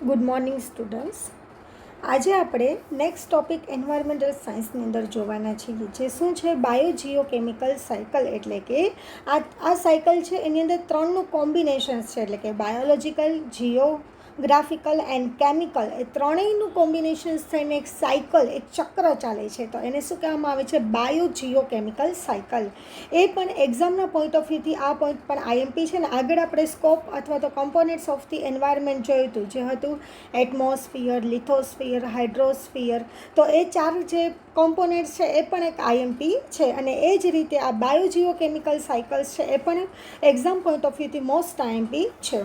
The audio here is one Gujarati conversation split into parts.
Good morning students. આજે આપણે નેક્સ્ટ ટોપિક એન્વાયરમેન્ટલ સાયન્સની અંદર જોવાના છીએ, જે શું છે બાયોજીઓકેમિકલ સાયકલ. એટલે કે આ સાયકલ છે એની અંદર ત્રણનું કોમ્બિનેશન્સ છે, એટલે કે બાયોલોજીકલ, જીઓગ્રાફિકલ એન્ડ કેમિકલ, એ ત્રણેયનું કોમ્બિનેશન્સ થઈને એક સાયકલ, એક ચક્ર ચાલે છે. તો એને શું કહેવામાં આવે છે? બાયોજીઓકેમિકલ સાયકલ. એ પણ એક્ઝામના પોઈન્ટ ઓફ વ્યૂથી આ પોઈન્ટ પણ આઈએમપી છે ને. આગળ આપણે સ્કોપ અથવા તો કમ્પોનેન્ટ્સ ઓફ ધી એન્વાયરમેન્ટ જોયું હતું, જે હતું એટમોસ્ફિયર, લિથોસ્ફિયર, હાઇડ્રોસ્ફિયર. તો એ ચાર જે કોમ્પોનેન્ટ્સ છે એ પણ એક આઈએમપી છે. અને એ જ રીતે આ બાયોજીઓકેમિકલ સાયકલ્સ છે એ પણ એક્ઝામ પોઈન્ટ ઓફ વ્યૂથી મોસ્ટ આઈએમપી છે.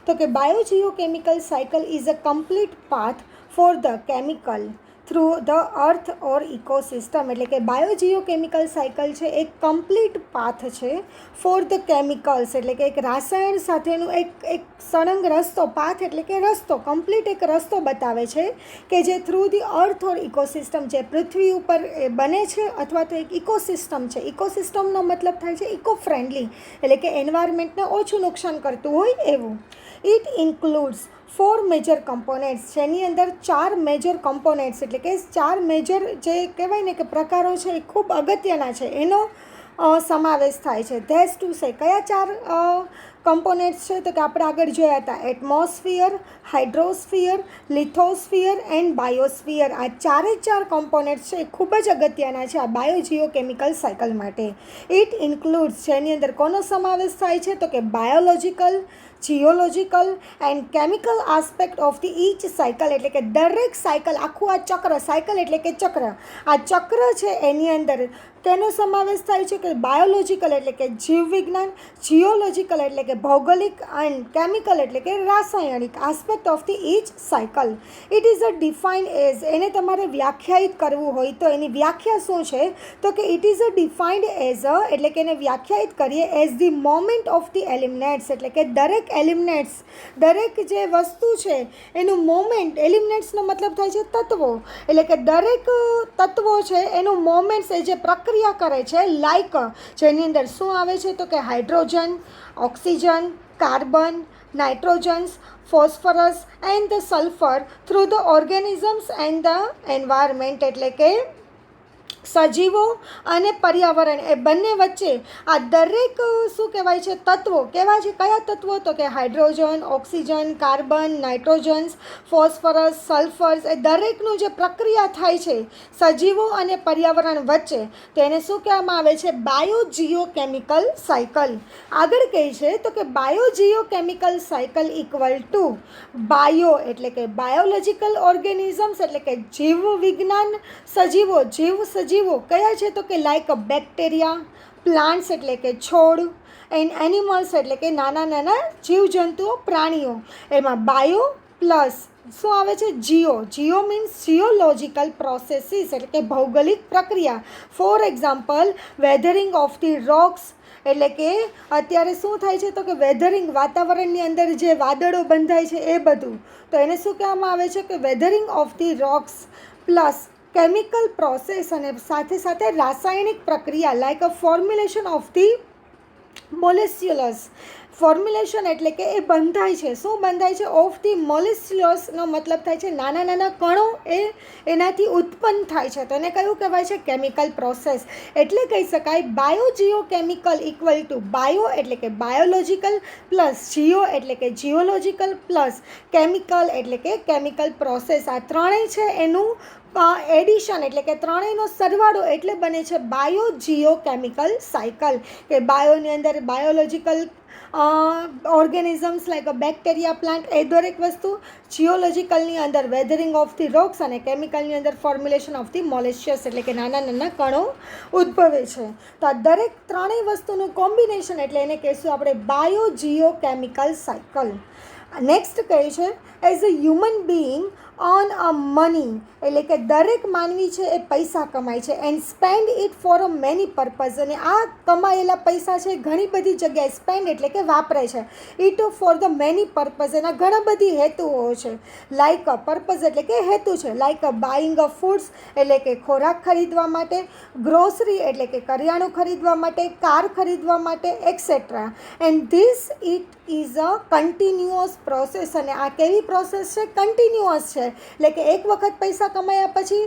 તો કે biogeochemical cycle is a complete path for the chemical through the earth or ecosystem. એટલે કે બાયોજીઓકેમિકલ સાયકલ છે એક કમ્પ્લીટ પાથ છે ફોર ધ કેમિકલ્સ, એટલે કે એક રાસાયણ સાથેનું એક સળંગ રસ્તો. પાથ એટલે કે રસ્તો, કમ્પ્લીટ એક રસ્તો બતાવે છે કે જે through the earth or ecosystem, જે પૃથ્વી ઉપર બને છે અથવા તો એક ઇકોસિસ્ટમ છે. ઇકોસિસ્ટમનો મતલબ થાય છે ઇકો ફ્રેન્ડલી, એટલે કે એન્વાયરમેન્ટને ઓછું નુકસાન કરતું હોય એવું. ઇટ ઇન્ક્લુડ્સ 4 મેજર કમ્પોનેન્ટ્સ, જેની અંદર 4 મેજર કમ્પોનેન્ટ્સ, એટલે કે 4 મેજર જે કહેવાય ને કે પ્રકારો છે એ ખૂબ અગત્યના છે, એનો સમાવેશ થાય છે. ધેટ્સ ટુ સે, કયા 4 કમ્પોનેન્ટ્સ છે? તો કે આપણે આગળ જોયા હતા એટમોસ્ફિયર, હાઇડ્રોસ્ફિયર, લિથોસ્ફિયર એન્ડ બાયોસ્ફિયર. આ ચારે ચાર કમ્પોનેન્ટ્સ છે એ ખૂબ જ અગત્યના છે આ બાયોજીઓકેમિકલ સાયકલ માટે. ઇટ ઇન્ક્લુડ્સ, જેની અંદર કોનો સમાવેશ થાય છે? તો કે biological, geological and chemical aspect of the each cycle. એટલે કે દરેક સાયકલ, આખું આ ચક્ર, સાયકલ એટલે કે ચક્ર, આ ચક્ર છે એની અંદર તેનો સમાવેશ થાય છે કે બાયોલોજીકલ એટલે કે જીવવિજ્ઞાન, જીઓલોજીકલ એટલે કે ભૌગોલિક એન્ડ કેમિકલ એટલે કે રાસાયણિક aspect of the each cycle. It is a defined as, એને તમારે વ્યાખ્યાયિત કરવું હોય તો એની વ્યાખ્યા શું છે? તો કે it is a defined as a, એટલે કે એને વ્યાખ્યાયિત કરીએ as the moment of the elements. એટલે કે દરેક એલિમેન્ટ્સ, દરેક જે વસ્તુ છે એનું મોમેન્ટ, એલિમેન્ટ્સનો મતલબ થાય છે તત્વો, એટલે કે દરેક તત્વો છે એનું મોમેન્ટ્સ, એ જે પ્રક્રિયા કરે છે, લાઈક જેની અંદર શું આવે છે? તો કે hydrogen, oxygen, carbon, nitrogens, phosphorus and the sulphur through the organisms and the environment. એટલે કે સજીવો અને પર્યાવરણ, એ બંને વચ્ચે આ દરેક શું કહેવાય છે? તત્વો કેવા છે? કયા તત્વો? તો કે hydrogen, oxygen, carbon, nitrogens, phosphorus, સલ્ફર્સ, એ દરેકનું જે પ્રક્રિયા થાય છે સજીવો અને પર્યાવરણ વચ્ચે, તેને શું કહેવામાં આવે છે? બાયોજીઓકેમિકલ સાયકલ. આગળ કહે છે તો કે biogeochemical cycle equal to bio એટલે કે બાયોલોજીકલ ઓર્ગેનિઝમ્સ, એટલે કે જીવ વિજ્ઞાન સજીવો, સજીવો કયા છે? તો કે લાઈક બેક્ટેરિયા, પ્લાન્ટ્સ એટલે કે છોડ, એન્ડ એનિમલ્સ એટલે કે નાના નાના જીવજંતુઓ, પ્રાણીઓ. એમાં બાયો પ્લસ શું આવે છે? Geo. Geo means geological processes, એટલે કે ભૌગોલિક પ્રક્રિયા. For example weathering of the rocks, એટલે કે અત્યારે શું થાય છે? તો કે વેધરિંગ, વાતાવરણની અંદર જે વાદળો બંધાય છે એ બધું, તો એને શું કહેવામાં આવે છે? કે weathering of the rocks. Plus chemical process, અને સાથે સાથે રાસાયણિક પ્રક્રિયા like a formulation of the molecules. Formulation એટલે કે એ બંધાય છે, શું બંધાય છે? ઓફ ધી મોલેસ્યુલસનો મતલબ થાય છે નાના નાના કણો, એ એનાથી ઉત્પન્ન થાય છે, તો એને કયું કહેવાય છે? Chemical process. એટલે કહી શકાય બાયોજીઓકેમિકલ ઇક્વલ ટુ બાયો એટલે કે બાયોલોજીકલ, પ્લસ જીઓ એટલે કે જીઓલોજીકલ, પ્લસ કેમિકલ એટલે કે કેમિકલ પ્રોસેસ. આ ત્રણેય છે એનું એડિશન, એટલે કે ત્રણેયનો સરવાળો એટલે બને છે બાયોજીઓકેમિકલ સાયકલ. કે બાયોની અંદર biological organisms like a bacteria, plant, એ દરેક વસ્તુ, જીઓલોજીકલની અંદર વેધરિંગ ઓફ ધી રોક્સ, અને કેમિકલની અંદર ફોર્મ્યુલેશન ઓફ ધી મોલેસ્યસ એટલે કે નાના નાના કણો ઉદ્ભવે છે. તો આ દરેક ત્રણેય વસ્તુનું કોમ્બિનેશન, એટલે એને કહીશું આપણે બાયોજીઓકેમિકલ સાયકલ. નેક્સ્ટ કહે છે as a human being earn a money એટલે કે દરેક માનવી છે એ પૈસા કમાય છે and spend it for a many purpose, અને આ કમાયેલા પૈસા છે ઘણી બધી જગ્યાએ સ્પેન્ડ એટલે કે વાપરે છે. It for the many purpose, એના ઘણા બધી હેતુઓ છે. લાઇક અ પર્પઝ એટલે કે હેતુ છે. Like a buying a foods એટલે કે ખોરાક ખરીદવા માટે, ગ્રોસરી એટલે કે કરિયાણું ખરીદવા માટે, કાર ખરીદવા માટે et cetera. And this it is a continuous process, અને આ કેવી પ્રોસેસ છે? કન્ટિન્યુઅસ છે. એટલે કે એક વખત પૈસા કમાયા પછી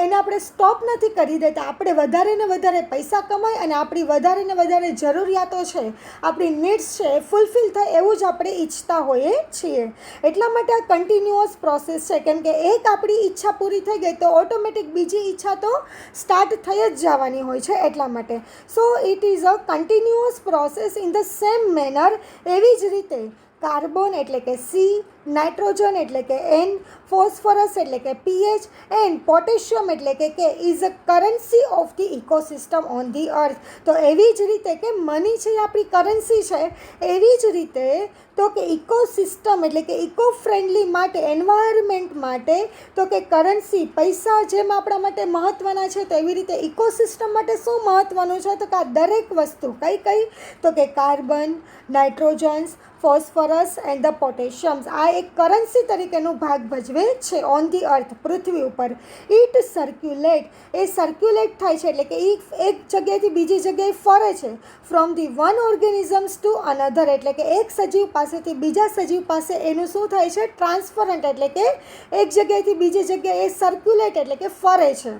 એને આપણે સ્ટોપ નથી કરી દેતા. આપણે વધારે ને વધારે પૈસા કમાય અને આપણી વધારે ને વધારે જરૂરિયાતો છે, આપણી નીડ્સ છે એ ફૂલફિલ થાય એવું જ આપણે ઈચ્છતા હોઈએ છીએ. એટલા માટે આ કન્ટિન્યુઅસ પ્રોસેસ છે, કેમ કે એક આપણી ઈચ્છા પૂરી થઈ ગઈ તો ઓટોમેટિક બીજી ઈચ્છા તો સ્ટાર્ટ થઈ જ જવાની હોય છે. એટલા માટે so it is a continuous process in the same manner. એવી જ રીતે કાર્બન એટલે કે સી, નાઇટ્રોજન એટલે કે એન, ફોસ્ફરસ એટલે કે પીએચ એન્ડ પોટેશિયમ એટલે કે is a currency of the ecosystem on the અર્થ. તો એવી જ રીતે કે મની છે એ આપણી કરન્સી છે, એવી જ રીતે તો કે ઇકોસિસ્ટમ એટલે કે ઇકો ફ્રેન્ડલી માટે, એન્વાયરમેન્ટ માટે તો કે કરન્સી પૈસા જેમ આપણા માટે મહત્ત્વના છે, તો એવી રીતે ઇકોસિસ્ટમ માટે શું મહત્ત્વનું છે? તો કે આ દરેક વસ્તુ કઈ કઈ? તો કે carbon, nitrogens, phosphorus and the પોટેશિયમ્સ આ એક કરન્સી તરીકેનો ભાગ ભજવે છે ઓન ધી અર્થ, પૃથ્વી ઉપર. ઇટ સર્ક્યુલેટ, એ સર્ક્યુલેટ થાય છે એટલે કે એક જગ્યાએથી બીજી જગ્યાએ ફરે છે. From the one organisms to another એટલે કે એક સજીવ પાસેથી બીજા સજીવ પાસે એનું શું થાય છે? ટ્રાન્સફરન્ટ એટલે કે એક જગ્યાએથી બીજી જગ્યાએ એ સર્ક્યુલેટ એટલે કે ફરે છે.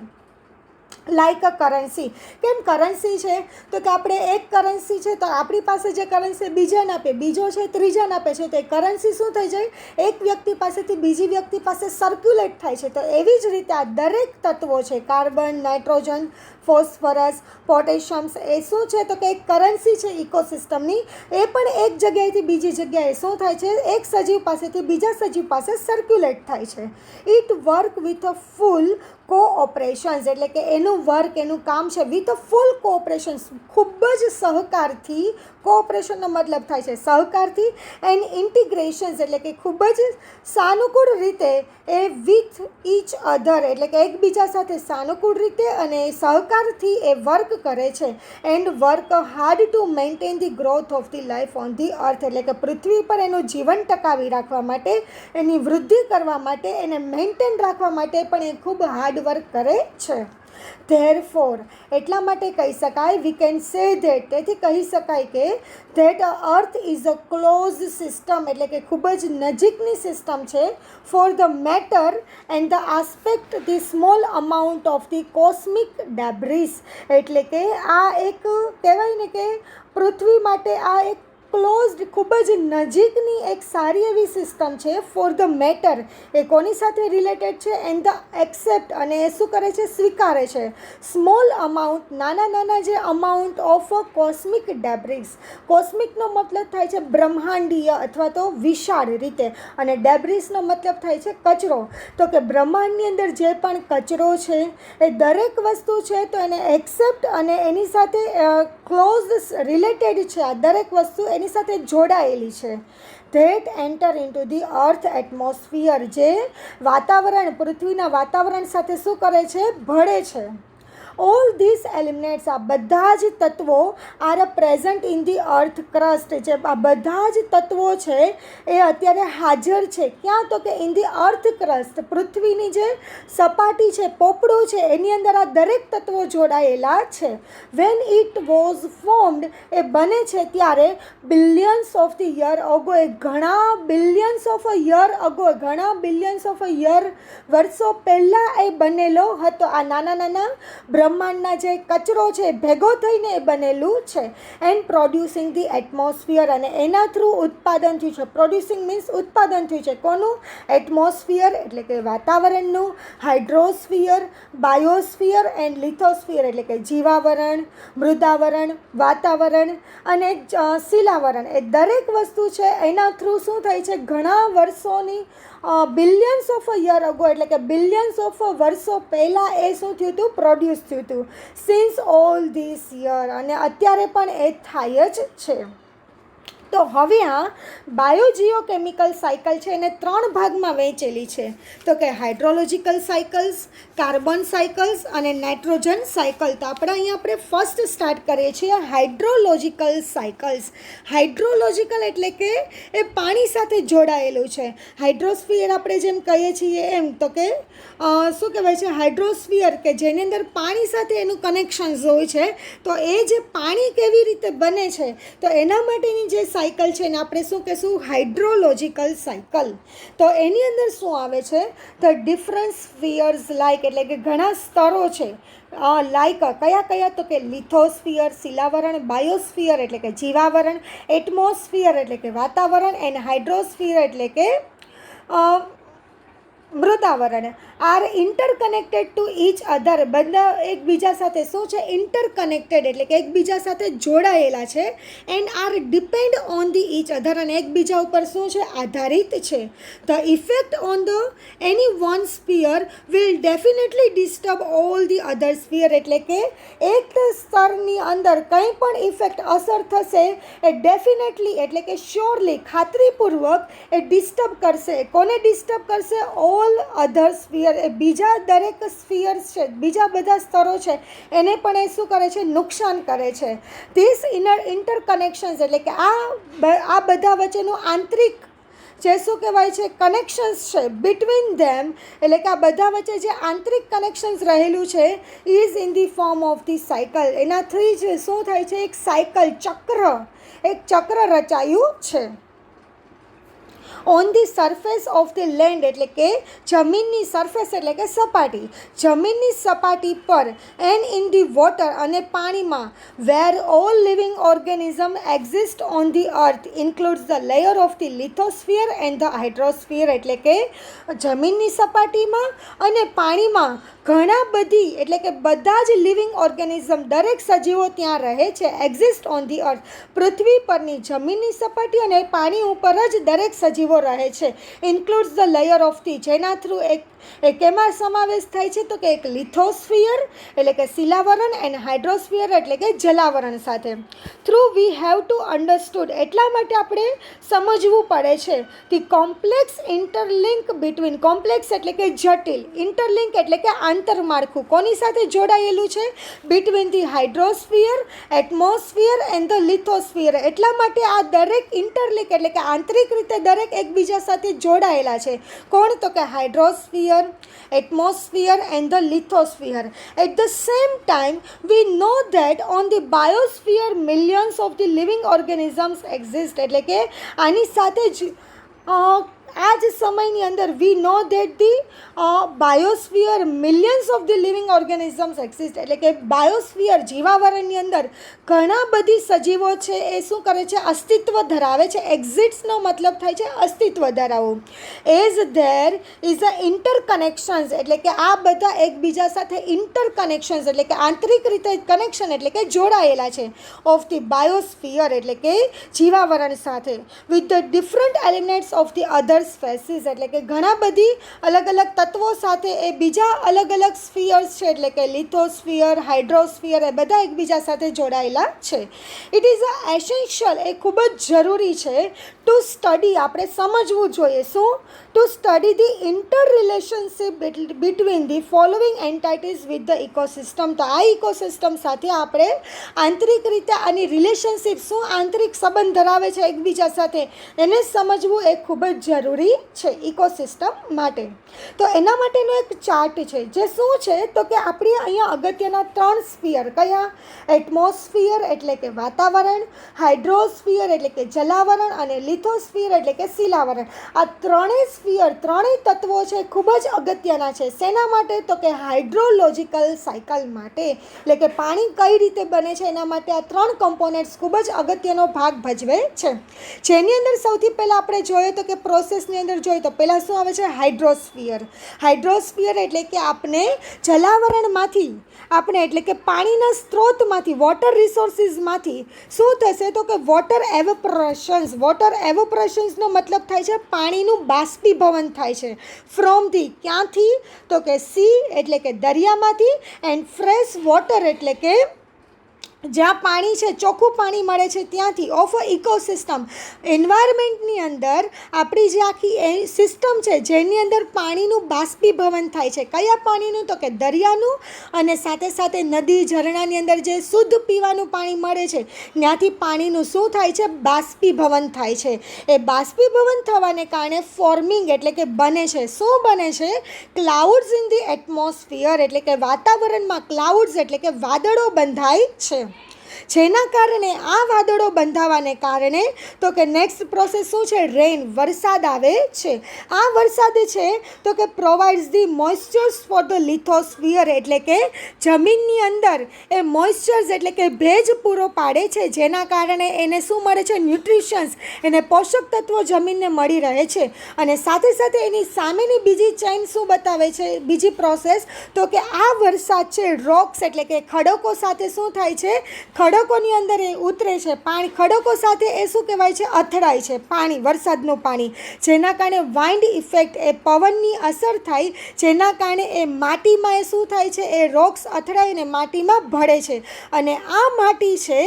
Like a currency. કેમ કરન્સી છે? તો કે આપણે એક કરન્સી છે તો આપણી પાસે જે કરન્સી બીજાને આપે, બીજો છે ત્રીજાને આપે છે, તો એ કરન્સી શું થઈ જાય? એક વ્યક્તિ પાસેથી બીજી વ્યક્તિ પાસે સર્ક્યુલેટ થાય છે. તો એવી જ રીતે આ દરેક તત્વો છે, કાર્બન, નાઇટ્રોજન, ફોસ્ફરસ, પોટેશિયમ્સ, એ શું છે? તો કે એક કરન્સી છે ઇકોસિસ્ટમની. એ પણ એક જગ્યાએથી બીજી જગ્યાએ શું થાય છે? એક સજીવ પાસેથી બીજા સજીવ પાસે સર્ક્યુલેટ થાય છે. ઇટ વર્ક વિથ અ ફૂલ કોઓપરેશન્સ એટલે કે એનું વર્ક, એનું કામ છે વિથ અ ફૂલ કોઓપરેશન્સ, ખૂબ જ સહકારથી. કોઓપરેશનનો મતલબ થાય છે સહકારથી. એન્ડ ઇન્ટિગ્રેશન્સ એટલે કે ખૂબ જ સાનુકૂળ રીતે એ વિથ ઇચ અધર એટલે કે એકબીજા સાથે સાનુકૂળ રીતે અને સહકારથી એ વર્ક કરે છે. And work hard to maintain the growth of the life on the અર્થ એટલે કે પૃથ્વી પર એનું જીવન ટકાવી રાખવા માટે, એની વૃદ્ધિ કરવા માટે, એને મેન્ટેન રાખવા માટે પણ એ ખૂબ હાર્ડવર્ક કરે છે. ધેરફોર એટલા માટે કહી શકાય, વી કેન સે ધેટ, તેથી કહી શકાય કે that earth is a close system એટલે કે ખૂબ જ નજીકની સિસ્ટમ છે. For the matter and the aspect the small amount of the cosmic debris એટલે કે આ એક કહેવાય ને કે પૃથ્વી માટે આ એક ક્લોઝડ ખૂબ જ નજીકની એક સારી એવી સિસ્ટમ છે. ફોર ધ મેટર એ કોની સાથે રિલેટેડ છે? એન્ડ ધ એક્સેપ્ટ અને એ શું કરે છે? સ્વીકારે છે. સ્મોલ અમાઉન્ટ નાના નાના જે અમાઉન્ટ ઓફ કોસ્મિક ડેબ્રિસ, કોસ્મિકનો મતલબ થાય છે બ્રહ્માંડીય અથવા તો વિશાળ રીતે, અને ડેબ્રિસનો મતલબ થાય છે કચરો. તો કે બ્રહ્માંડની અંદર જે પણ કચરો છે એ દરેક વસ્તુ છે તો એને એક્સેપ્ટ અને એની સાથે ક્લોઝ રિલેટેડ છે. આ દરેક વસ્તુ એની સાથે જોડાયેલી છે. That enter into the earth atmosphere જે વાતાવરણ, પૃથ્વીના વાતાવરણ સાથે શું કરે છે? ભળે છે. ઓલ ધીસ એલિમેન્ટ્સ આ બધા જ તત્વો are present in the earth crust જે આ બધા જ તત્વો છે એ અત્યારે હાજર છે. ક્યાં? તો કે ઇન ધી અર્થ ક્રસ્ટ પૃથ્વીની જે સપાટી છે, પોપડો છે, એની અંદર આ દરેક તત્વો જોડાયેલા છે. વેન ઇટ વોઝ ફોર્મડ એ બને છે ત્યારે billions of the year ago, એ ઘણા બિલિયન્સ ઓફ યર અગો, ઘણા બિલિયન્સ ઓફ યર વર્ષો પહેલાં એ બનેલો હતો. આ નાના નાના બ્રહ્માંડના જે કચરો છે ભેગો થઈને એ બનેલું છે. એન્ડ પ્રોડ્યુસિંગ ધી એટમોસ્ફિયર અને એના થ્રુ ઉત્પાદન થયું છે. પ્રોડ્યુસિંગ મીન્સ ઉત્પાદન થયું છે. કોનું? એટમોસ્ફિયર એટલે કે વાતાવરણનું, હાઇડ્રોસ્ફિયર, બાયોસ્ફિયર એન્ડ લિથોસ્ફિયર એટલે કે જીવાવરણ, મૃદાવરણ, વાતાવરણ અને શિલાવરણ, એ દરેક વસ્તુ છે એના થ્રુ શું થાય છે? ઘણા વર્ષોની બિલિયન્સ ઓફ યર અગો એટલે કે બિલિયન્સ ઓફ વર્ષો પહેલાં એ શું થયું હતું? પ્રોડ્યુસ થયું હતું. સિન્સ ઓલ ધીસ યર અને અત્યારે પણ એ થાય જ છે. તો હવે આ બાયોજીઓકેમિકલ સાયકલ છે એને 3 ભાગમાં વહેંચેલી છે. તો કે હાઇડ્રોલોજિકલ સાયકલ્સ, કાર્બન સાયકલ્સ અને નાઇટ્રોજન સાયકલ. તો આપણે ફર્સ્ટ સ્ટાર્ટ કરીએ છીએ હાઇડ્રોલોજિકલ સાયકલ્સ. હાઇડ્રોલોજિકલ એટલે કે એ પાણી સાથે જોડાયેલું છે. હાઇડ્રોસ્ફિયર આપણે જેમ કહીએ છીએ એમ, તો કે શું કહેવાય છે, હાઇડ્રોસ્ફિયર કે જેની અંદર પાણી સાથે એનું કનેક્શન્સ હોય છે. તો એ જે પાણી કેવી રીતે બને છે, તો એના માટેની જે સાયકલ છે એને આપણે શું કહેશું, હાઇડ્રોલોજિકલ સાયકલ. તો એની અંદર શું આવે છે, તો ડિફરન્ટ સ્ફિયર્સ લાઇક એટલે કે ઘણા સ્તરો છે. લાઇક કયા તો કે લિથોસ્ફિયર શિલાવરણ, બાયોસ્ફિયર એટલે કે જીવાવરણ, એટમોસ્ફિયર એટલે કે વાતાવરણ, એન્ડ હાઇડ્રોસ્ફિયર એટલે કે મૃદાવરણ are interconnected to each other. બધા એકબીજા સાથે શું છે, ઇન્ટરકનેક્ટેડ એટલે કે એકબીજા સાથે જોડાયેલા છે. And are depend on the each other અને એકબીજા ઉપર શું છે, આધારિત છે. The effect on the any one sphere will definitely disturb all the other sphere. એટલે કે એક સ્તરની અંદર કંઈ પણ ઇફેક્ટ અસર થશે એ ડેફિનેટલી એટલે કે શ્યોરલી ખાતરીપૂર્વક એ ડિસ્ટર્બ કરશે. કોને ડિસ્ટર્બ કરશે, ઓલ અધર સ્ફિયર, એ બીજા દરેક સ્ફિયર્સ છે, બીજા બધા સ્તરો છે એને પણ એ શું કરે છે, નુકસાન કરે છે. ધીસ ઇન્ટરકનેક્શન્સ એટલે કે આ બધા વચ્ચેનું આંતરિક જે શું કહેવાય છે, કનેક્શન્સ છે બિટવીન ધેમ, એટલે કે આ બધા વચ્ચે જે આંતરિક કનેક્શન્સ રહેલું છે is in the form of the cycle. એનાથી જ શું થાય છે, એક સાયકલ ચક્ર રચાયું છે. On the surface of the land એટલે કે જમીનની સરફેસ એટલે કે સપાટી, જમીનની સપાટી પર, એન્ડ ઇન ધી વોટર અને પાણીમાં, where all living organism exist on the earth includes the layer of the lithosphere and the hydrosphere. એટલે કે જમીનની સપાટીમાં અને પાણીમાં ઘણા બધી એટલે કે બધા જ લિવિંગ ઓર્ગેનિઝમ, દરેક સજીવો ત્યાં રહે છે. એક્ઝિસ્ટ ઓન ધી અર્થ, પૃથ્વી પરની જમીનની સપાટી અને પાણી ઉપર જ દરેક સજીવો રહે છે. Includes the layer of the, જેના થ્રુ એક એમાં સમાવેશ થાય છે, તો કે એક લિથોસ્ફિયર એટલે કે શિલાવરણ એન્ડ હાઇડ્રોસ્ફિયર એટલે કે જલાવરણ સાથે. Through we have to understood, એટલા માટે આપણે સમજવું પડે છે the complex interlink between, complex એટલે કે જટિલ, ઇન્ટરલિંક એટલે કે આંતરમાળખું કોની સાથે જોડાયેલું છે, between the hydrosphere, atmosphere and the lithosphere. એટલા માટે આ દરેક ઇન્ટરલિંક એટલે કે આંતરિક રીતે દરેક એકબીજા સાથે જોડાયેલા છે. કોણ, તો કે હાઇડ્રોસ્ફિયર, atmosphere and the lithosphere. At the same time, we know that on the biosphere millions of the living organisms exist. એટલે કે આની સાથે જ આ જ સમયની અંદર we know that the biosphere millions of the living organisms exist. એટલે કે બાયોસ્ફિયર જીવાવરણની અંદર ઘણા બધી સજીવો છે એ શું કરે છે, અસ્તિત્વ ધરાવે છે. એક્ઝિસ્ટનો મતલબ થાય છે અસ્તિત્વ ધરાવવું. As there is a interconnections એટલે કે આ બધા એકબીજા સાથે ઇન્ટરકનેક્શન્સ એટલે કે આંતરિક રીતે કનેક્શન એટલે કે જોડાયેલા છે ઓફ ધી બાયોસ્ફિયર એટલે કે જીવાવરણ સાથે, with the different elements of the other spaces એટલે કે ઘણા બધી અલગ અલગ તત્વો સાથે એ બીજા અલગ અલગ સ્ફિયર્સ છે એટલે કે લિથોસ્ફિયર, હાઇડ્રોસ્ફિયર એ બધા એકબીજા સાથે જોડાયેલા છે. ઇટ ઇઝ અ એસેન્શિયલ, એ ખૂબ જ જરૂરી છે ટુ સ્ટડી, આપણે સમજવું જોઈએ. શું? To study the inter relationship between the following entities with the ecosystem. તો આ ઇકોસિસ્ટમ સાથે આપણે આંતરિક રીતે આની રિલેશનશિપ શું આંતરિક સંબંધ ધરાવે છે એકબીજા સાથે એને સમજવું એ ખૂબ જ જરૂરી છે ઇકોસિસ્ટમ માટે. તો એના માટેનો એક ચાર્ટ છે જે શું છે, તો કે આપણે અહીંયા અગત્યના 3 સ્ફિયર કયા, એટમોસ્ફિયર એટલે કે વાતાવરણ, હાઇડ્રોસ્ફિયર એટલે કે જલાવરણ અને લિથોસ્ફિયર એટલે કે શિલાવરણ. આ ત્રણેય સ્ફિયર, ત્રણેય તત્વો છે ખૂબ જ અગત્યના છે. શેના માટે? તો કે હાઇડ્રોલોજિકલ સાયકલ માટે, એટલે કે પાણી કઈ રીતે બને છે એના માટે આ 3 કમ્પોનેન્ટ્સ ખૂબ જ અગત્યનો ભાગ ભજવે છે. જેની અંદર સૌથી પહેલાં આપણે જોઈએ તો કે પ્રોસેસની અંદર જોઈએ તો પહેલાં શું આવે છે, હાઇડ્રોસ્ફિયર. હાઇડ્રોસ્ફિયર એટલે કે આપણે જલાવરણમાંથી આપણે એટલે કે પાણીના સ્ત્રોતમાંથી, વોટર રિસોર્સિસમાંથી શું થશે, તો કે વોટર એવોપરેશન્સ. વોટર એવોપરેશન્સનો મતલબ થાય છે પાણીનું બાષ્પીભવન થાય છે. ફ્રોમ ધી, ક્યાંથી, તો કે સી એટલે કે દરિયામાંથી, એન્ડ ફ્રેશ વોટર એટલે કે જ્યાં પાણી છે ચોખ્ખું પાણી મળે છે ત્યાંથી ઓફ અ ઇકોસિસ્ટમ એન્વાયરમેન્ટની અંદર આપણી જે આખી સિસ્ટમ છે જેની અંદર પાણીનું બાષ્પીભવન થાય છે. કયા પાણીનું? તો કે દરિયાનું, અને સાથે સાથે નદી ઝરણાની અંદર જે શુદ્ધ પીવાનું પાણી મળે છે ત્યાંથી પાણીનું શું થાય છે? બાષ્પીભવન થાય છે. એ બાષ્પીભવન થવાને કારણે ફોર્મિંગ એટલે કે બને છે. શું બને છે? ક્લાઉડ્સ ઇન ધી એટમોસ્ફિયર એટલે કે વાતાવરણમાં ક્લાઉડ્સ એટલે કે વાદળો બંધાય છે. જેના કારણે આ વાદળો બંધાવાને કારણે તો કે નેક્સ્ટ પ્રોસેસ શું છે? રેન, વરસાદ આવે છે. આ વરસાદ છે તો કે પ્રોવાઇડ્સ ધી મોઇસ્ચર્સ ફોર ધ લિથોસ્ફિયર એટલે કે જમીનની અંદર એ મોઇસ્ચર્સ એટલે કે ભેજ પૂરો પાડે છે, જેના કારણે એને શું મળે છે? ન્યુટ્રિશન્સ, એને પોષક તત્વો જમીનને મળી રહે છે. અને સાથે સાથે એની સામેની બીજી ચેઇન શું બતાવે છે? બીજી પ્રોસેસ તો કે આ વરસાદ છે રોક્સ એટલે કે ખડકો સાથે શું થાય છે? ખડકોની અંદર એ ઉતરે છે પાણી, ખડકો સાથે એ શું કહેવાય છે? અથડાય છે પાણી, વરસાદનું પાણી, જેના કારણે વાઇન્ડ ઇફેક્ટ એ પવનની અસર થાય, જેના કારણે એ માટીમાં એ શું થાય છે? એ રોક્સ અથડાઈને માટીમાં ભળે છે. અને આ માટી છે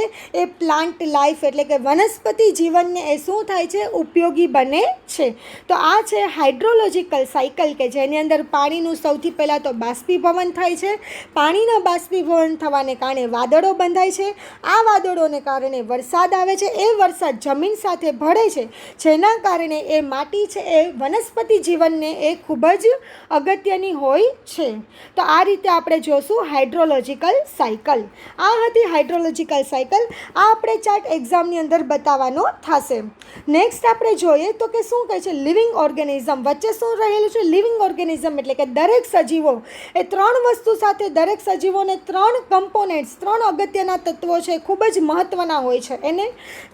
એ પ્લાન્ટ લાઈફ એટલે કે વનસ્પતિ જીવનને એ શું થાય છે? ઉપયોગી બને છે. તો આ છે હાઇડ્રોલોજિકલ સાયકલ કે જેની અંદર પાણીનું સૌથી પહેલાં તો બાષ્પીભવન થાય છે. પાણીના બાષ્પીભવન થવાને કારણે વાદળો બંધાય છે. આ વાદળોને કારણે વરસાદ આવે છે. એ વરસાદ જમીન સાથે ભળે છે, જેના કારણે એ માટી છે એ વનસ્પતિ જીવનને એ ખૂબ જ અગત્યની હોય છે. તો આ રીતે આપણે જોશું હાઇડ્રોલોજિકલ સાયકલ. આ હતી હાઇડ્રોલોજિકલ સાયકલ. આ આપણે ચાર્ટ એક્ઝામની અંદર બતાવવાનો થશે. નેક્સ્ટ આપણે જોઈએ તો કે શું કહે છે? Living organism. વચ્ચે શું રહેલું છે? લિવિંગ ઓર્ગેનિઝમ એટલે કે દરેક સજીવો, એ ત્રણ વસ્તુ સાથે દરેક સજીવોને ત્રણ કમ્પોનેન્ટ્સ, ત્રણ અગત્યના તત્વો છે ખૂબ જ મહત્ત્વના હોય છે. એને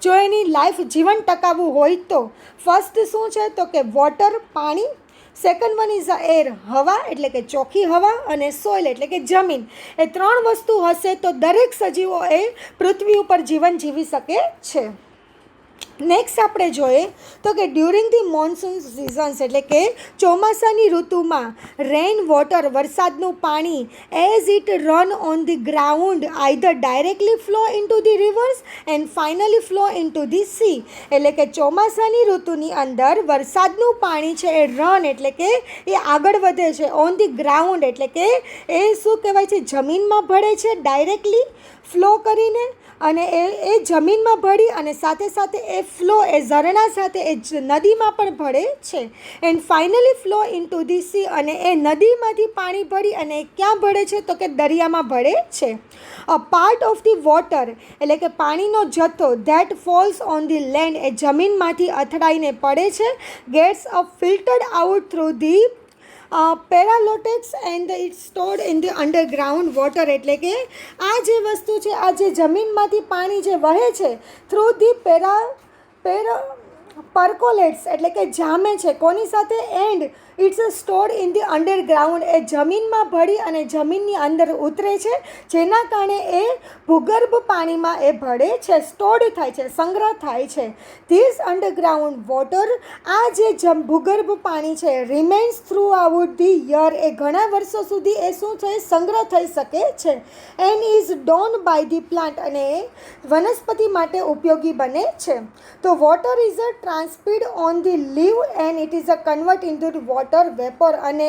જો એની લાઈફ જીવન ટકાવવું હોય તો ફર્સ્ટ શું છે? તો કે વોટર, પાણી. Second one is a air, હવા એટલે કે ચોખ્ખી હવા. અને સોઇલ એટલે કે જમીન. એ ત્રણ વસ્તુ હશે તો દરેક સજીવો એ પૃથ્વી ઉપર જીવન જીવી શકે છે. નેક્સ્ટ આપણે જોઈએ તો કે ડ્યુરિંગ ધી મોન્સૂન સિઝન્સ એટલે કે ચોમાસાની ઋતુમાં રેઇન વોટર, વરસાદનું પાણી as it run on the ground either directly flow into the rivers and finally flow into the C. એટલે કે ચોમાસાની ઋતુની અંદર વરસાદનું પાણી છે એ રન એટલે કે એ આગળ વધે છે, ઓન ધી ગ્રાઉન્ડ એટલે કે એ શું કહેવાય છે? જમીનમાં ભળે છે ડાયરેક્ટલી ફ્લો કરીને, અને એ જમીનમાં ભળી અને સાથે સાથે એ ફ્લો એ ઝરણા સાથે એ નદીમાં પણ ભળે છે. And finally flow into the C, અને એ નદીમાંથી પાણી ભળી અને ક્યાં ભળે છે? તો કે દરિયામાં ભળે છે. A part of the water એટલે કે પાણીનો જથ્થો that falls on the land એ જમીનમાંથી અથડાઈને પડે છે, gets a filtered out through the પેરાલોટેક્સ and it stored in the underground water એટલે કે આ જે વસ્તુ છે, આ જે જમીનમાંથી પાણી જે વહે છે થ્રુ ધી પરકોલેટ્સ એટલે કે જામે છે. કોની સાથે? And it's stored in the underground એ જમીનમાં ભળી અને જમીનની અંદર ઉતરે છે, જેના કારણે એ ભૂગર્ભ પાણીમાં એ ભળે છે, સ્ટોર્ડ થાય છે, સંગ્રહ થાય છે. ધીસ અંડરગ્રાઉન્ડ વોટર, આ જે ભૂગર્ભ પાણી છે, remains throughout the year એ ઘણા વર્ષો સુધી એ શું છે? સંગ્રહ થઈ શકે છે. And is done by the plant અને એ વનસ્પતિ માટે ઉપયોગી બને છે. તો water is a transpired on the leave and it is a convert in to water vapour. અને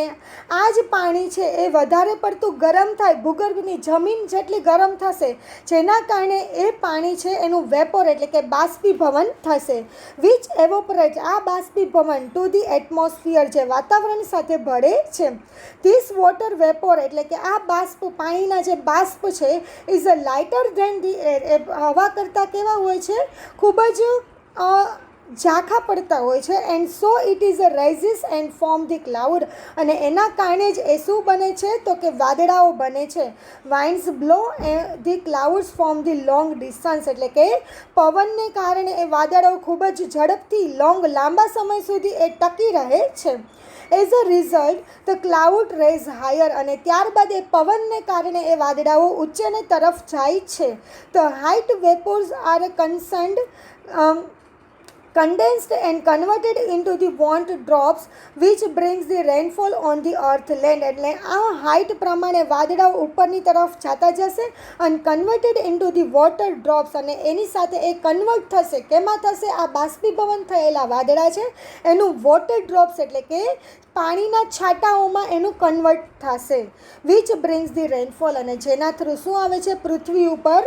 આ જ પાણી છે એ વધારે પડતું ગરમ થાય, ભૂગર્ભની જમીન જેટલી ગરમ થશે, જેના કારણે એ પાણી છે એનું વેપોર એટલે કે બાષ્પીભવન થશે. વિચ એવોપરેટ, આ બાષ્પીભવન ટુ ધી એટમોસ્ફિયર જે વાતાવરણ સાથે ભળે છે. ધીસ વોટર વેપોર એટલે કે આ બાષ્પ, પાણીના જે બાષ્પ છે is a lighter than the air, એ હવા કરતાં કેવા હોય છે? ખૂબ જ ઝાંખા પડતા હોય છે. And so it is a rises and form the cloud, અને એના કારણે જ એ શું બને છે? તો કે વાદળાઓ બને છે. Winds blow the clouds form the long distance એટલે કે પવનને કારણે એ વાદળાઓ ખૂબ જ ઝડપથી લાંબા સમય સુધી એ ટકી રહે છે. As a result the cloud rise higher, અને ત્યારબાદ એ પવનને કારણે એ વાદળાઓ ઊંચેને તરફ જાય છે. The height vapours are concerned condensed and converted into the want drops which brings the rainfall on the earth land. એટલે આ હાઇટ પ્રમાણે વાદળાઓ ઉપરની તરફ જતા જશે અને converted into the water drops, અને એની સાથે એ કન્વર્ટ થશે. કેમાં થશે? આ બાષ્પીભવન થયેલા વાદળા છે એનું વોટર ડ્રોપ્સ એટલે કે પાણીના છાંટાઓમાં એનું કન્વર્ટ થશે. વિચ બ્રિંગ્સ ધી રેનફોલ, અને જેના થ્રુ શું આવે છે? પૃથ્વી ઉપર,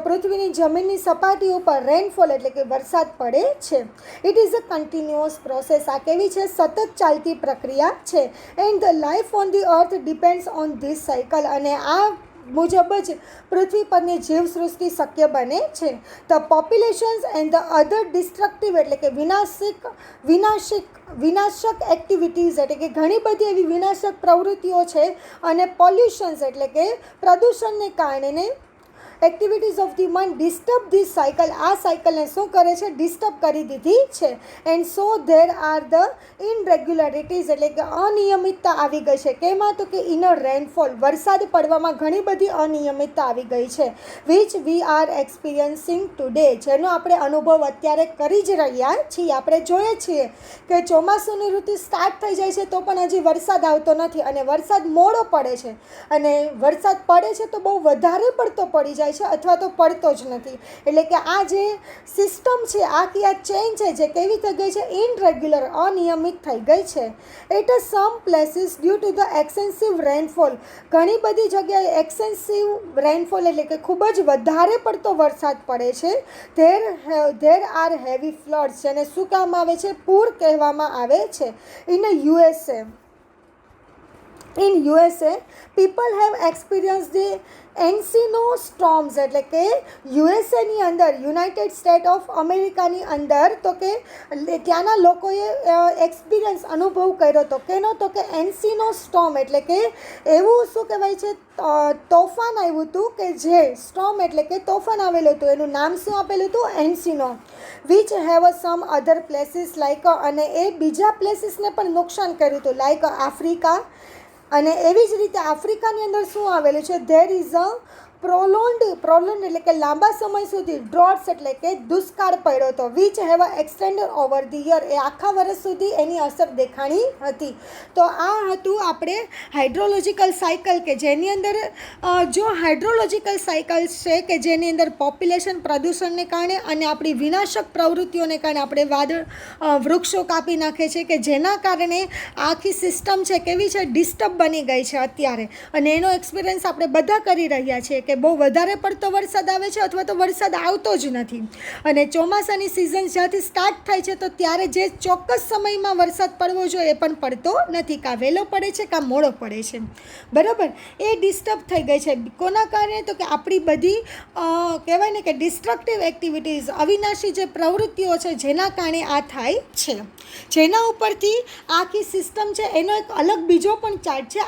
પૃથ્વીની જમીનની સપાટી ઉપર રેનફોલ એટલે કે વરસાદ પડે છે. It is a continuous process. આ કેવી છે? સતત ચાલતી પ્રક્રિયા છે. And the life on the earth depends on this cycle, અને આ મુજબ જ પૃથ્વી પરની જીવસૃષ્ટિ શક્ય બને છે. The populations and the other destructive એટલે કે વિનાશક એક્ટિવિટીઝ એટલે કે ઘણી બધી એવી વિનાશક પ્રવૃત્તિઓ છે, અને પોલ્યુશન્સ એટલે કે પ્રદૂષણને કારણે activities of the man disturb this cycle, આ સાયકલને શું કરે છે? ડિસ્ટર્બ કરી દીધી છે. And so there are the irregularities એટલે કે અનિયમિતતા આવી ગઈ છે. કેમાં? તો કે ઇન રેનફોલ, વરસાદ પડવામાં ઘણી બધી અનિયમિતતા આવી ગઈ છે. Which we are experiencing today, જેનો આપણે અનુભવ અત્યારે કરી જ રહ્યા છીએ. આપણે જોઈએ છીએ કે ચોમાસુની ઋતુ સ્ટાર્ટ થઈ જાય છે તો પણ હજી વરસાદ આવતો નથી, અને વરસાદ મોડો પડે છે, અને વરસાદ પડે છે તો બહુ વધારે પડતો પડી જાય છે અથવા તો પડતો જ નથી. એટલે કે આ જે સિસ્ટમ છે, આ ચેન છે જે કેવી થઈ ગઈ છે? ઇનરેગ્યુલર, અનિયમિત થઈ ગઈ છે. At some places due to the excessive rainfall, ઘણી બધી જગ્યાએ એક્સેન્સિવ રેનફોલ એટલે કે ખૂબ જ વધારે પડતો વરસાદ પડે છે. ધેર આર હેવી ફ્લડ્સ, જેને શું કહેવામાં આવે છે? પૂર કહેવામાં આવે છે. In USA, people have experienced the એન્સિનો સ્ટોર્મ્સ એટલે કે યુએસએની અંદર, યુનાઇટેડ સ્ટેટ ઓફ અમેરિકાની અંદર, તો કે ત્યાંના લોકોએ એક્સપિરિયન્સ અનુભવ કર્યો હતો. કેનો? તો કે એન્સિનો સ્ટોર્મ એટલે કે એવું શું કહેવાય છે? તોફાન આવ્યું હતું કે જે સ્ટોર્મ એટલે કે તોફાન આવેલું હતું, એનું નામ શું આપેલું હતું? Encino. Which have sum other places like, અને એ બીજા પ્લેસીસને પણ નુકસાન કર્યું હતું, લાઇક આફ્રિકા. અને એવી જ રીતે આફ્રિકાની અંદર શું આવેલું છે? ધેર ઇઝ અ પ્રોલોન્ડ એટલે કે લાંબા સમય સુધી ડ્રોટ્સ એટલે કે દુષ્કાળ પડ્યો હતો. Which have extended over the year, એ આખા વર્ષ સુધી એની અસર દેખાણી હતી. તો આ હતું આપણે હાઇડ્રોલોજિકલ સાયકલ, કે જેની અંદર જો હાઇડ્રોલોજિકલ સાયકલ છે કે જેની અંદર પોપ્યુલેશન, પ્રદૂષણને કારણે અને આપણી વિનાશક પ્રવૃત્તિઓને કારણે આપણે વૃક્ષો કાપી નાખે છે, કે જેના કારણે આખી સિસ્ટમ છે કેવી છે? ડિસ્ટર્બ બની ગઈ છે અત્યારે, અને એનો એક્સપિરિયન્સ આપણે બધા કરી રહ્યા છીએ કે બહુ વધારે પડતો વરસાદ આવે છે અથવા તો વરસાદ આવતો જ નથી. અને ચોમાસાની સિઝન જ્યાંથી સ્ટાર્ટ થાય છે તો ત્યારે જે ચોક્કસ સમયમાં વરસાદ પડવો જોઈએ એ પણ પડતો નથી, કાં વહેલો પડે છે કાં મોડો પડે છે. બરાબર, એ ડિસ્ટર્બ થઈ ગઈ છે. કોના કારણે? તો કે આપણી બધી કહેવાય ને કે ડિસ્ટ્રક્ટિવ એક્ટિવિટીઝ, અવિનાશી જે પ્રવૃત્તિઓ છે જેના કારણે આ થાય છે. જેના ઉપરથી આખી સિસ્ટમ છે એનો એક અલગ બીજો પણ ચાર્ટ છે.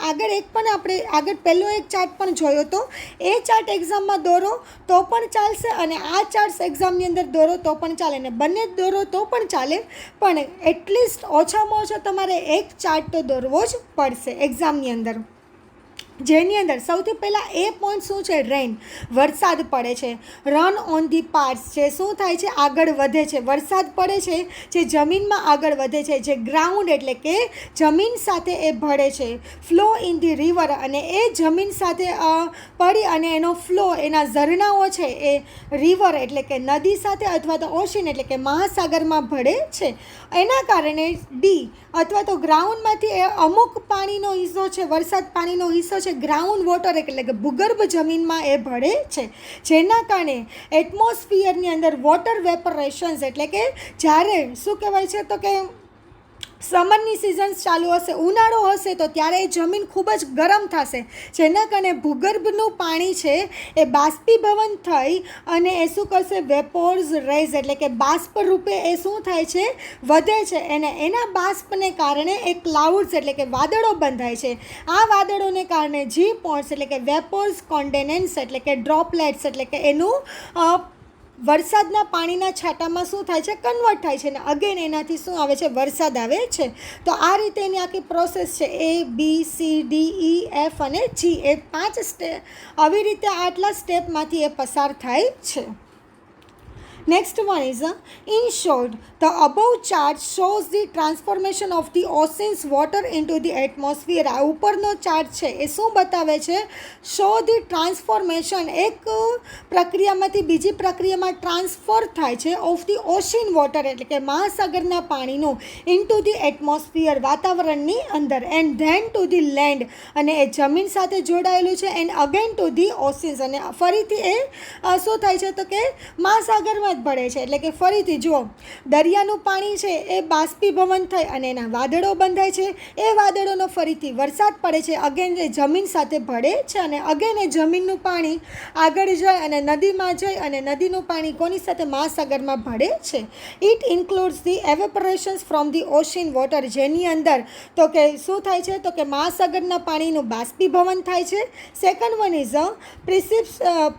આગળ પહેલો એક ચાર્ટ પણ જોયો તો એ ચાર્ટ એક્ઝામમાં દોરો તો પણ ચાલશે, અને આ ચાર્ટ્સ એક્ઝામની અંદર દોરો તો પણ ચાલે, અને બંને જ દોરો તો પણ ચાલે, પણ એટલીસ્ટ ઓછામાં ઓછા તમારે એક ચાર્ટ તો દોરવો જ પડશે એક્ઝામની અંદર. જેની અંદર સૌથી પહેલાં એ પોઈન્ટ શું છે? રેન, વરસાદ પડે છે. રન ઓન ધી પાર્ટ્સ, જે શું થાય છે? આગળ વધે છે. વરસાદ પડે છે જે જમીનમાં આગળ વધે છે, જે ગ્રાઉન્ડ એટલે કે જમીન સાથે એ ભળે છે. ફ્લો ઇન ધી રિવર, અને એ જમીન સાથે પડી અને એનો ફ્લો, એના ઝરણાઓ છે એ રિવર એટલે કે નદી સાથે અથવા તો ઓશન એટલે કે મહાસાગરમાં ભળે છે. એના કારણે ડી અથવા તો ગ્રાઉન્ડમાંથી એ અમુક પાણીનો હિસ્સો છે, વરસાદ પાણીનો હિસ્સો છે, ગ્રાઉન્ડ વોટર એટલે કે ભૂગર્ભ જમીનમાં એ ભળે છે. જેના કારણે એટમોસ્ફિયરની અંદર વોટર વેપરેશન્સ એટલે કે જ્યારે શું કહેવાય છે? તો કે સમરની સિઝન્સ ચાલુ હશે, ઉનાળો હશે, તો ત્યારે એ જમીન ખૂબ જ ગરમ થશે, જેના કારણે ભૂગર્ભનું પાણી છે એ બાષ્પીભવન થઈ અને એ શું કરશે? વેપોર્સ રેઝ એટલે કે બાષ્પ રૂપે એ શું થાય છે? વધે છે, અને એના બાષ્પને કારણે એ ક્લાઉડ્સ એટલે કે વાદળો બંધાય છે. આ વાદળોને કારણે જી પોઈન્ટ્સ એટલે કે વેપોર્સ, કોન્ડેન્સ એટલે કે ડ્રોપલેટ્સ એટલે કે એનું વરસાદના પાણીના છાંટામાં શું થાય છે? કન્વર્ટ થાય છે, અને અગેન એનાથી શું આવે છે? વરસાદ આવે છે. તો આ રીતે એની આખી પ્રોસેસ છે. A, B, C, D, E, F અને G, એ 5 સ્ટેપ, આવી રીતે આટલા સ્ટેપમાંથી એ પસાર થાય છે. Next one is in short, the above chart shows the transformation of the Ocean's water into the atmosphere. આ ઉપરનો ચાર્ટ છે એ શું બતાવે છે? શો ધી ટ્રાન્સફોર્મેશન, એક પ્રક્રિયામાંથી બીજી પ્રક્રિયામાં ટ્રાન્સફર થાય છે ઓફ ધી ઓશિન વોટર એટલે કે મહાસાગરના પાણીનું ઇન્ટુ ધી એટમોસ્ફિયર વાતાવરણની અંદર, and then to the land અને એ જમીન સાથે જોડાયેલું છે, એન્ડ અગેન ટુ ધી ઓશિન્સ અને ફરીથી એ શું થાય છે તો કે મહાસાગરમાં જ ભળે છે. એટલે કે ફરીથી જુઓ, દરિયાનું પાણી છે એ બાષ્પીભવન થઈ અને એના વાદળો બંધાય છે, એ વાદળોનો ફરીથી વરસાદ પડે છે, અગેન એ જમીન સાથે ભળે છે અને અગેન એ જમીનનું પાણી આગળ જાય અને નદીમાં જાય અને નદીનું પાણી કોની સાથે? મહાસાગરમાં ભળે છે. It includes the evaporations from the ocean water, જેની અંદર તો કે શું થાય છે તો કે મહાસાગરના પાણીનું બાષ્પીભવન થાય છે. Second one is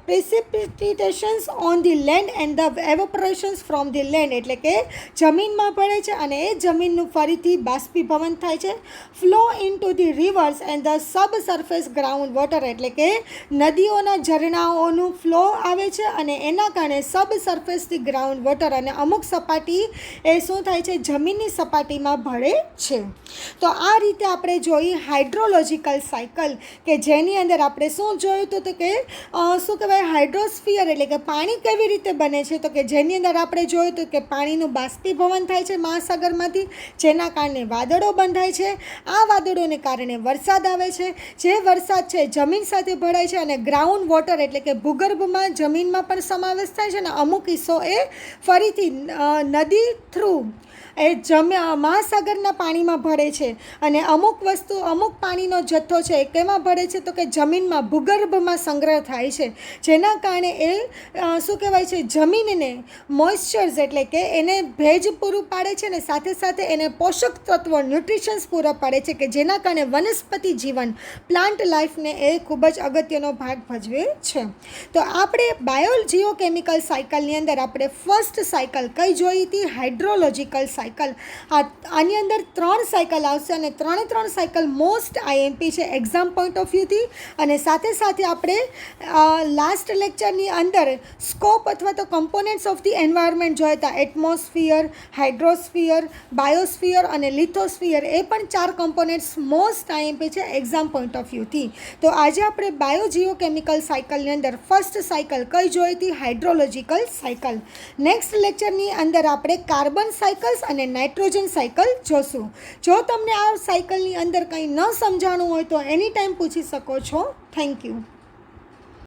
precipitations on the land and the evaporations from the land, એટલે કે જમીનમાં ભળે છે અને એ જમીનનું ફરીથી બાષ્પીભવન થાય છે. Flow in to the rivers and the sub surface ground water, એટલે કે નદીઓના ઝરણાઓનું ફ્લો આવે છે અને એના કારણે સબ સરફેસથી ગ્રાઉન્ડ વોટર અને અમુક સપાટી એ શું થાય છે? જમીનની સપાટીમાં ભળે છે. તો આ રીતે આપણે જોઈ હાઇડ્રોલોજિકલ સાયકલ, કે જેની અંદર આપણે શું જોયું હતું તો કે શું કહેવાય? હાઇડ્રોસ્ફિયર એટલે કે પાણી કેવી રીતે બને છે, તો કે જેની અંદર આપણે જોયું હતું કે પાણીનું બાષ્પીભવન થાય છે મહાસાગરમાંથી, જેના કારણે વાદળો બંધાય છે. આ વાદળોને કારણે વરસાદ આવે છે, જે વરસાદ છે જમીન સાથે ભળાય છે અને ગ્રાઉન્ડ વોટર એટલે કે ભૂગર્ભમાં જમીનમાં પણ સમાવેશ થાય છે અને અમુક હિસ્સો એ ફરીથી નદી થ્રુ એ મહાસાગરના પાણીમાં ભળે છે અને અમુક પાણીનો જથ્થો છે એ કેમાં ભળે છે તો કે જમીનમાં ભૂગર્ભમાં સંગ્રહ થાય છે, જેના કારણે એ શું કહેવાય છે? જમીનને મોઇશ્ચર્સ એટલે કે એને ભેજ પૂરું પાડે છે અને સાથે સાથે એને પોષક તત્વો ન્યુટ્રિશન્સ પૂરા પાડે છે, કે જેના કારણે વનસ્પતિ જીવન પ્લાન્ટ લાઈફને એ ખૂબ જ અગત્યનો ભાગ ભજવે છે. તો આપણે બાયોજીઓકેમિકલ સાયકલની અંદર આપણે ફર્સ્ટ સાયકલ કઈ જોઈ હતી? Hydrological cycle. આની અંદર 3 સાયકલ આવશે અને 3 સાયકલ મોસ્ટ આઈએમપી છે એક્ઝામ પોઈન્ટ ઓફ વ્યૂથી. અને સાથે સાથે આપણે લાસ્ટ લેક્ચરની અંદર સ્કોપ અથવા તો કમ્પોનન્ટ્સ ઓફ ધી એન્વાયરમેન્ટ જોયા હતા. એટમોસ્ફિયર, હાઇડ્રોસ્ફિયર, બાયોસ્ફિયર અને લિથોસ્ફિયર, એ પણ 4 કમ્પોનન્ટ્સ મોસ્ટ આઈએમપી છે એક્ઝામ પોઈન્ટ ઓફ વ્યૂથી. તો આજે આપણે બાયોજીઓકેમિકલ સાયકલની અંદર ફર્સ્ટ સાયકલ કઈ જોઈ હતી? Hydrological cycle. નેક્સ્ટ લેક્ચરની અંદર આપણે કાર્બન સાયકલ્સ અને નાઇટ્રોજન સાયકલ જોશું. જો તમને આ સાયકલની અંદર કંઈ ન સમજાણું હોય તો એની ટાઈમ પૂછી શકો છો. Thank you.